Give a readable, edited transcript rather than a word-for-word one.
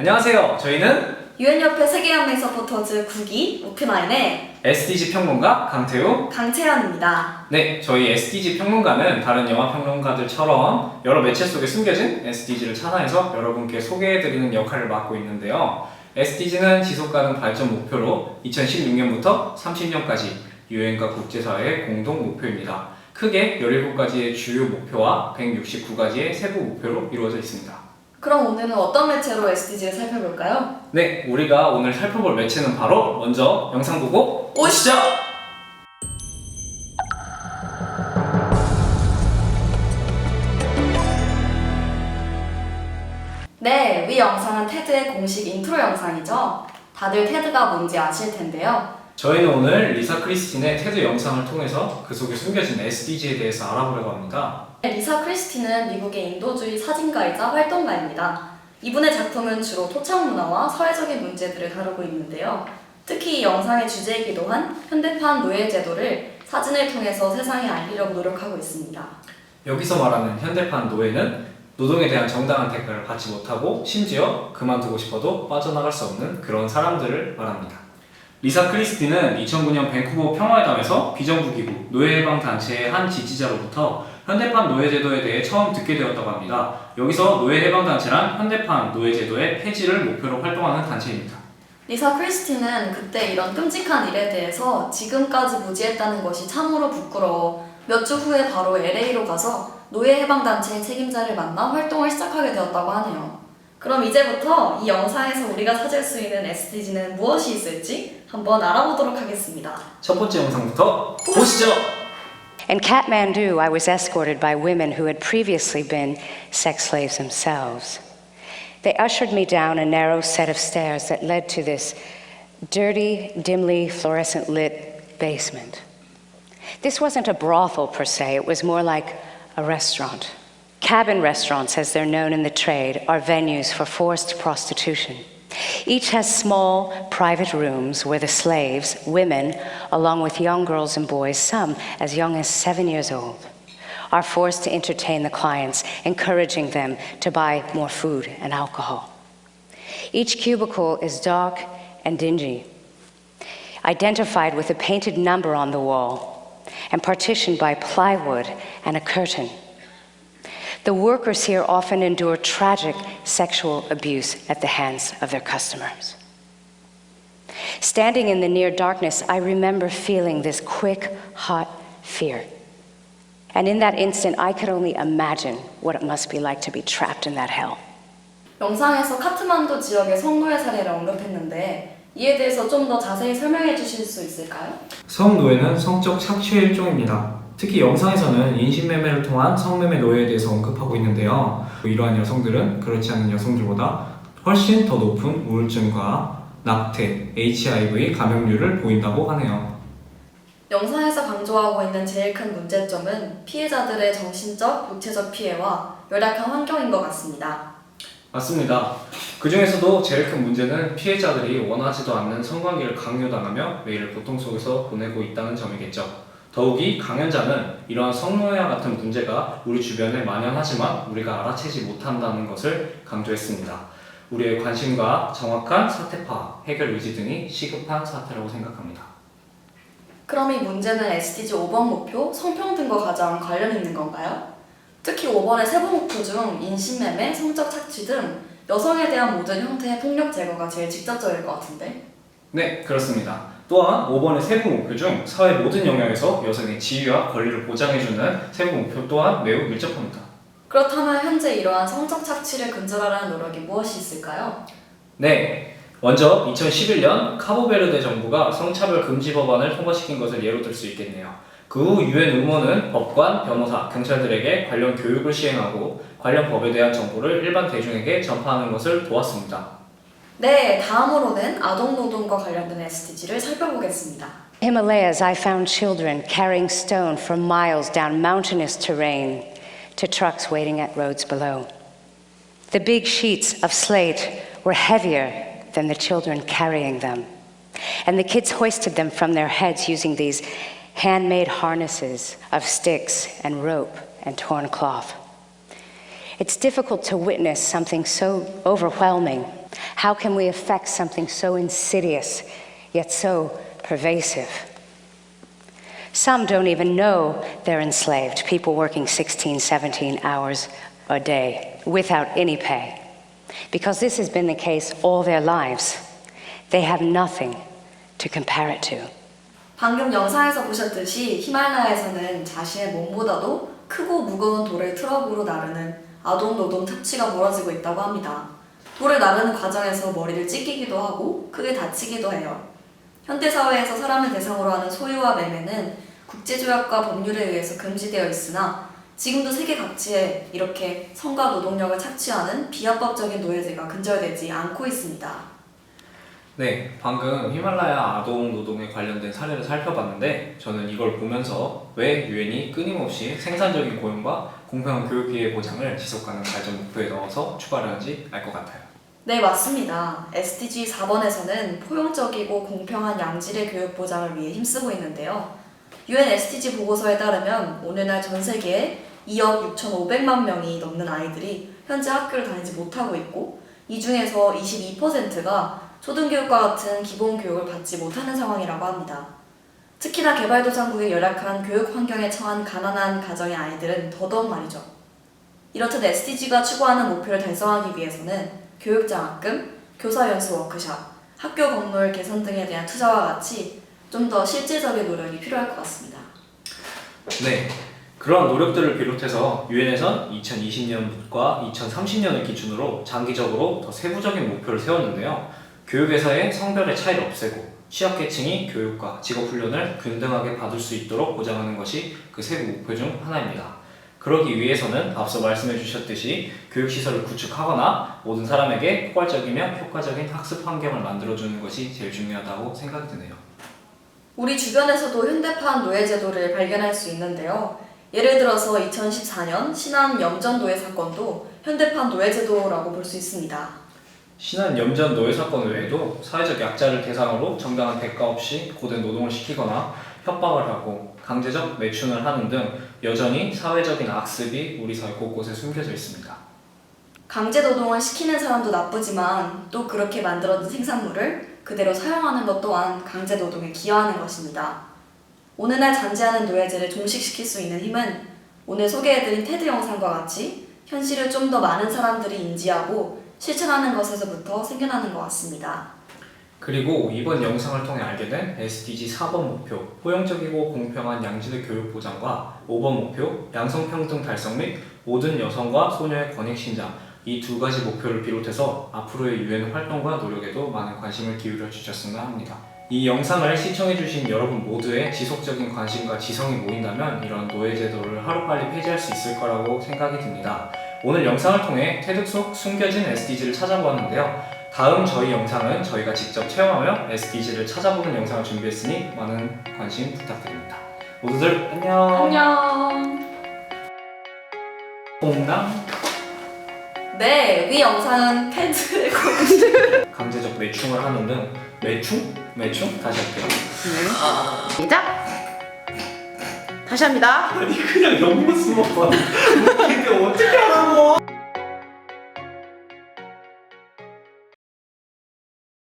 안녕하세요. 저희는 유엔협회 세계연맹 서포터즈 9기 오픈라인의 SDG 평론가 강태우, 강채연입니다. 네, 저희 SDG 평론가는 다른 영화 평론가들처럼 여러 매체 속에 숨겨진 SDG를 찾아내서 여러분께 소개해드리는 역할을 맡고 있는데요. SDG는 지속가능 발전 목표로 2016년부터 30년까지 유엔과 국제사회의 공동 목표입니다. 크게 17가지의 주요 목표와 169가지의 세부 목표로 이루어져 있습니다. 그럼 오늘은 어떤 매체로 SDG를 살펴볼까요? 네, 우리가 오늘 살펴볼 매체는 바로 먼저 영상 보고 오시죠! 네, 위 영상은 테드의 공식 인트로 영상이죠. 다들 테드가 뭔지 아실 텐데요. 저희는 오늘 리사 크리스틴의 테드 영상을 통해서 그 속에 숨겨진 SDG에 대해서 알아보려고 합니다. 리사 크리스틴은 미국의 인도주의 사진가이자 활동가입니다. 이분의 작품은 주로 토착 문화와 사회적인 문제들을 다루고 있는데요. 특히 이 영상의 주제이기도 한 현대판 노예 제도를 사진을 통해서 세상에 알리려고 노력하고 있습니다. 여기서 말하는 현대판 노예는 노동에 대한 정당한 대가를 받지 못하고 심지어 그만두고 싶어도 빠져나갈 수 없는 그런 사람들을 말합니다. 리사 크리스틴은 2009년 밴쿠버 평화회담에서 비정부기구 노예해방단체의 한 지지자로부터 현대판 노예제도에 대해 처음 듣게 되었다고 합니다. 여기서 노예해방단체란 현대판 노예제도의 폐지를 목표로 활동하는 단체입니다. 리사 크리스틴은 그때 이런 끔찍한 일에 대해서 지금까지 무지했다는 것이 참으로 부끄러워 몇 주 후에 바로 LA로 가서 노예해방단체의 책임자를 만나 활동을 시작하게 되었다고 하네요. 그럼 이제부터 이 영상에서 우리가 찾을 수 있는 SDG는 무엇이 있을지 한번 알아보도록 하겠습니다. 첫 번째 영상부터 보시죠! In Kathmandu, I was escorted by women who had previously been sex slaves themselves. They ushered me down a narrow set of stairs that led to this dirty, dimly fluorescent lit basement. This wasn't a brothel per se, it was more like a restaurant. Cabin restaurants, as they're known in the trade, are venues for forced prostitution. Each has small, private rooms where the slaves, women, along with young girls and boys, some as young as 7 years old, are forced to entertain the clients, encouraging them to buy more food and alcohol. Each cubicle is dark and dingy, identified with a painted number on the wall, and partitioned by plywood and a curtain. The workers here often endure tragic sexual abuse at the hands of their customers. Standing in the near darkness, I remember feeling this quick, hot fear. And in that instant, I could only imagine what it must be like to be trapped in that hell. 영상에서 카트만두 지역의 성노예 사례를 언급했는데 이에 대해서 좀 더 자세히 설명해 주실 수 있을까요? 성노예는 성적 착취의 일종입니다. 특히 영상에서는 인신매매를 통한 성매매 노예에 대해서 언급하고 있는데요. 이러한 여성들은 그렇지 않은 여성들보다 훨씬 더 높은 우울증과 낙태, HIV 감염률을 보인다고 하네요. 영상에서 강조하고 있는 제일 큰 문제점은 피해자들의 정신적, 육체적 피해와 열악한 환경인 것 같습니다. 맞습니다. 그 중에서도 제일 큰 문제는 피해자들이 원하지도 않는 성관계를 강요당하며 매일을 고통 속에서 보내고 있다는 점이겠죠. 더욱이 강연자는 이러한 성노예와 같은 문제가 우리 주변에 만연하지만 우리가 알아채지 못한다는 것을 강조했습니다. 우리의 관심과 정확한 사태 파악, 해결 의지 등이 시급한 사태라고 생각합니다. 그럼 이 문제는 SDG 5번 목표 성평등과 가장 관련 있는 건가요? 특히 5번의 세부 목표 중 인신매매, 성적 착취 등 여성에 대한 모든 형태의 폭력 제거가 제일 직접적일 것 같은데? 네, 그렇습니다. 또한 5번의 세부 목표 중 사회 모든 영역에서 여성의 지위와 권리를 보장해주는 세부 목표 또한 매우 밀접합니다. 그렇다면 현재 이러한 성적 착취를 근절하라는 노력이 무엇이 있을까요? 네, 먼저 2011년 카보베르데 정부가 성차별 금지 법안을 통과시킨 것을 예로 들 수 있겠네요. 그 후 유엔 의원은 법관, 변호사, 경찰들에게 관련 교육을 시행하고 관련 법에 대한 정보를 일반 대중에게 전파하는 것을 도왔습니다. 네, 다음으로는 아동노동과 관련된 SDG를 살펴보겠습니다. Himalayas, I found children carrying stone from miles down mountainous terrain to trucks waiting at roads below. The big sheets of slate were heavier than the children carrying them, and the kids hoisted them from their heads using these handmade harnesses of sticks and rope and torn cloth. It's difficult to witness something so overwhelming How can we affect something so insidious, yet so pervasive? Some don't even know they're enslaved, people working 16, 17 hours a day without any pay. Because this has been the case all their lives, they have nothing to compare it to. 방금 영상에서 보셨듯이 히말라야에서는 자신의 몸보다도 크고 무거운 돌을 트럭으로 나르는 아동 노동 착취가 벌어지고 있다고 합니다. 돌을 나르는 과정에서 머리를 찢기기도 하고 크게 다치기도 해요. 현대사회에서 사람을 대상으로 하는 소유와 매매는 국제조약과 법률에 의해서 금지되어 있으나 지금도 세계 각지에 이렇게 성과 노동력을 착취하는 비합법적인 노예제가 근절되지 않고 있습니다. 네, 방금 히말라야 아동 노동에 관련된 사례를 살펴봤는데 저는 이걸 보면서 왜 유엔이 끊임없이 생산적인 고용과 공평한 교육 기회 보장을 지속하는 발전 목표에 넣어서 추가를 하는지 알 것 같아요. 네, 맞습니다. SDG 4번에서는 포용적이고 공평한 양질의 교육 보장을 위해 힘쓰고 있는데요. UN SDG 보고서에 따르면 오늘날 전 세계에 2억 6,500만 명이 넘는 아이들이 현재 학교를 다니지 못하고 있고 이 중에서 22%가 초등교육과 같은 기본교육을 받지 못하는 상황이라고 합니다. 특히나 개발도상국의 열악한 교육 환경에 처한 가난한 가정의 아이들은 더더욱 말이죠. 이렇듯 SDG가 추구하는 목표를 달성하기 위해서는 교육장학금, 교사연수 워크숍, 학교 건물 개선 등에 대한 투자와 같이 좀 더 실질적인 노력이 필요할 것 같습니다. 네, 그러한 노력들을 비롯해서 유엔에선 2020년과 2030년을 기준으로 장기적으로 더 세부적인 목표를 세웠는데요. 교육에서의 성별의 차이를 없애고 취약계층이 교육과 직업훈련을 균등하게 받을 수 있도록 보장하는 것이 그 세부 목표 중 하나입니다. 그러기 위해서는 앞서 말씀해 주셨듯이 교육시설을 구축하거나 모든 사람에게 포괄적이며 효과적인 학습 환경을 만들어주는 것이 제일 중요하다고 생각이 드네요. 우리 주변에서도 현대판 노예제도를 발견할 수 있는데요. 예를 들어서 2014년 신안 염전 노예 사건도 현대판 노예제도라고 볼 수 있습니다. 신안 염전 노예 사건 외에도 사회적 약자를 대상으로 정당한 대가 없이 고된 노동을 시키거나 협박을 하고 강제적 매춘을 하는 등 여전히 사회적인 악습이 우리 사회 곳곳에 숨겨져 있습니다. 강제 노동을 시키는 사람도 나쁘지만 또 그렇게 만들어진 생산물을 그대로 사용하는 것 또한 강제 노동에 기여하는 것입니다. 오늘날 잔재하는 노예제를 종식시킬 수 있는 힘은 오늘 소개해드린 테드 영상과 같이 현실을 좀 더 많은 사람들이 인지하고 실천하는 것에서부터 생겨나는 것 같습니다. 그리고 이번 영상을 통해 알게 된 SDG 4번 목표, 포용적이고 공평한 양질의 교육 보장과 5번 목표, 양성평등 달성 및 모든 여성과 소녀의 권익 신장, 이 두 가지 목표를 비롯해서 앞으로의 유엔 활동과 노력에도 많은 관심을 기울여 주셨으면 합니다. 이 영상을 시청해주신 여러분 모두의 지속적인 관심과 지성이 모인다면 이런 노예제도를 하루빨리 폐지할 수 있을 거라고 생각이 듭니다. 오늘 영상을 통해 테드 속 숨겨진 SDG를 찾아보았는데요. 다음 저희 영상은 저희가 직접 체험하며 SDG를 찾아보는 영상을 준비했으니 많은 관심 부탁드립니다. 모두들 안녕. 안녕. 옹당 네, 위 영상은 테드 강제적 매충을 하는 등 매충? 매충? 다시 할게요. 시작! 다시 합니다. 아니 그냥 옆모습만 봐. 이게 어떻게 하라고?